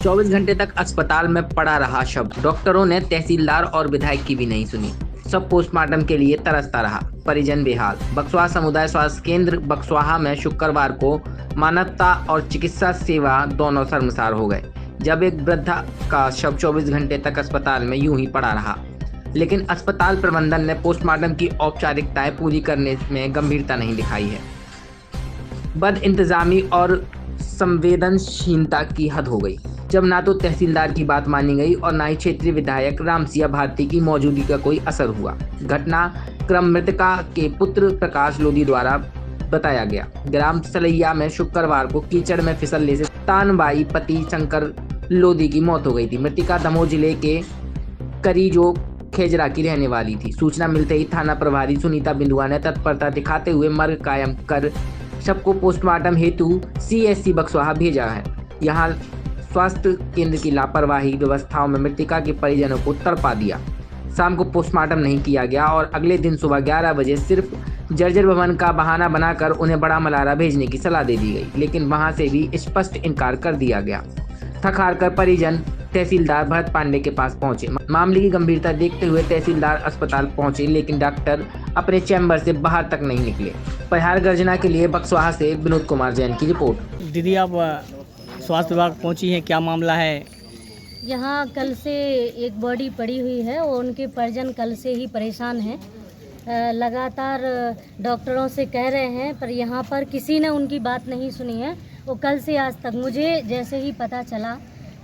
24 घंटे तक अस्पताल में पड़ा रहा शव। डॉक्टरों ने तहसीलदार और विधायक की भी नहीं सुनी। सब पोस्टमार्टम के लिए तरसता रहा। परिजन बेहाल। बक्सवाहा समुदाय स्वास्थ्य केंद्र बक्सवाहा में शुक्रवार को मानवता और चिकित्सा सेवा दोनों शर्मसार हो गए जब एक वृद्धा का शव 24 घंटे तक अस्पताल में यूं ही पड़ा रहा। लेकिन अस्पताल प्रबंधन ने पोस्टमार्टम की औपचारिकताएं पूरी करने में गंभीरता नहीं दिखाई है। बद इंतजामी और संवेदनशीलता की हद हो गई जब ना तो तहसीलदार की बात मानी गई और ना ही क्षेत्रीय विधायक रामसिया भारती की मौजूदगी का कोई असर हुआ। घटना क्रम मृतका के पुत्र प्रकाश लोधी द्वारा बताया गया। ग्राम सलैया में शुक्रवार को कीचड़ में फिसलने से तानबाई पति शंकर लोधी की मौत हो गई थी। मृतका दमोह जिले के करीजो खेजरा की रहने वाली थी। सूचना मिलते ही थाना प्रभारी सुनीता बिंदुआ ने तत्परता दिखाते हुए मर्ग कायम कर शव को पोस्टमार्टम हेतु CSC बक्सवाहा भेजा है। यहाँ स्वास्थ्य केंद्र की लापरवाही व्यवस्थाओं में मृतका के परिजनों को तड़पा दिया। शाम को पोस्टमार्टम नहीं किया गया और अगले दिन सुबह 11 बजे सिर्फ जर्जर भवन का बहाना बनाकर उन्हें बड़ा मलारा भेजने की सलाह दे दी गई, लेकिन वहां से भी स्पष्ट इनकार कर दिया गया। थक हार कर परिजन तहसीलदार भरत पांडे के पास पहुंचे। मामले की गंभीरता देखते हुए तहसीलदार अस्पताल पहुंचे, लेकिन डॉक्टर अपने चैम्बर से बाहर तक नहीं निकले। परिहार गर्जना के लिए बक्सवाहा से विनोद कुमार जैन की रिपोर्ट। दीदी, आप स्वास्थ्य विभाग पहुंची हैं, क्या मामला है? यहाँ कल से एक बॉडी पड़ी हुई है और उनके परिजन कल से ही परेशान हैं। लगातार डॉक्टरों से कह रहे हैं पर यहाँ पर किसी ने उनकी बात नहीं सुनी है। वो कल से आज तक मुझे जैसे ही पता चला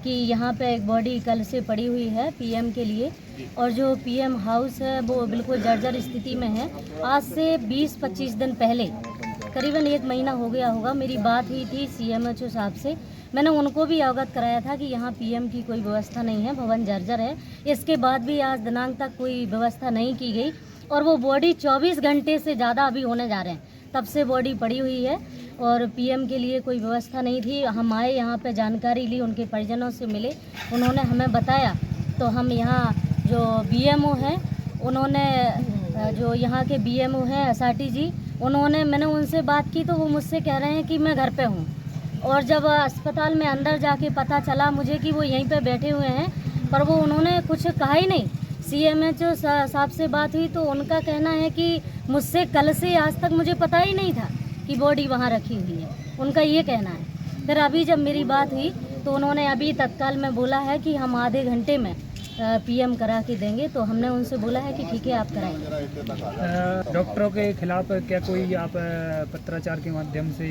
कि यहाँ पे एक बॉडी कल से पड़ी हुई है PM के लिए, और जो PM हाउस है वो बिल्कुल जर्जर स्थिति में है। आज से 20-25 दिन पहले करीबन 1 महीना हो गया होगा, मेरी बात हुई थी CMHO साहब से। मैंने उनको भी अवगत कराया था कि यहाँ PM की कोई व्यवस्था नहीं है, भवन जर्जर है। इसके बाद भी आज दिनांक तक कोई व्यवस्था नहीं की गई और वो बॉडी 24 घंटे से ज़्यादा अभी होने जा रहे हैं, तब से बॉडी पड़ी हुई है और PM के लिए कोई व्यवस्था नहीं थी। हम आए यहाँ पे, जानकारी ली, उनके परिजनों से मिले, उन्होंने हमें बताया। तो हम यहाँ जो BMO हैं उन्होंने, जो यहाँ के BMO हैं SRT जी, मैंने उनसे बात की तो वो मुझसे कह रहे हैं कि मैं घर पे हूँ। और जब अस्पताल में अंदर जाके पता चला मुझे कि वो यहीं पे बैठे हुए हैं, पर वो उन्होंने कुछ कहा ही नहीं। CMHO साहब से बात हुई तो उनका कहना है कि मुझसे कल से आज तक मुझे पता ही नहीं था कि बॉडी वहाँ रखी हुई है, उनका ये कहना है। फिर अभी जब मेरी बात हुई तो उन्होंने अभी तत्काल में बोला है कि हम आधे घंटे में PM करा के देंगे। तो हमने उनसे बोला है कि ठीक है, आप कराएंगे। डॉक्टरों के खिलाफ क्या कोई आप पत्राचार के माध्यम से,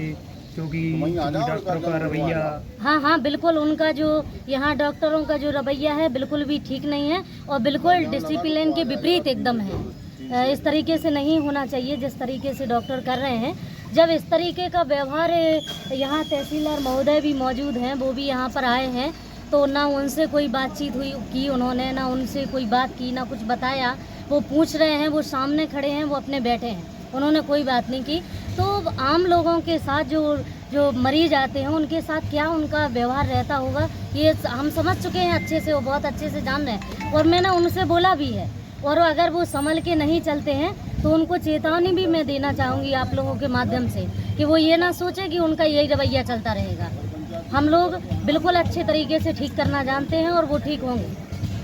क्योंकि डॉक्टरों का रवैया? हाँ, बिल्कुल। उनका जो यहाँ डॉक्टरों का जो रवैया है बिल्कुल भी ठीक नहीं है और बिल्कुल डिसिप्लिन के विपरीत एकदम है। इस तरीके से नहीं होना चाहिए जिस तरीके से डॉक्टर कर रहे हैं। जब इस तरीके का व्यवहार, यहाँ तहसीलदार महोदय भी मौजूद हैं, वो भी यहाँ पर आए हैं, तो ना उनसे कोई बातचीत हुई की उन्होंने, ना उनसे कोई बात की, ना कुछ बताया। वो पूछ रहे हैं, वो सामने खड़े हैं, वो अपने बैठे हैं, उन्होंने कोई बात नहीं की। तो आम लोगों के साथ जो मरीज आते हैं उनके साथ क्या उनका व्यवहार रहता होगा, ये हम समझ चुके हैं अच्छे से, वो बहुत अच्छे से जान रहे हैं। और मैंने उनसे बोला भी है, और अगर वो संभल के नहीं चलते हैं तो उनको चेतावनी भी मैं देना चाहूँगी आप लोगों के माध्यम से कि वो ये ना सोचें कि उनका यही रवैया चलता रहेगा। हम लोग बिल्कुल अच्छे तरीके से ठीक करना जानते हैं और वो ठीक होंगे।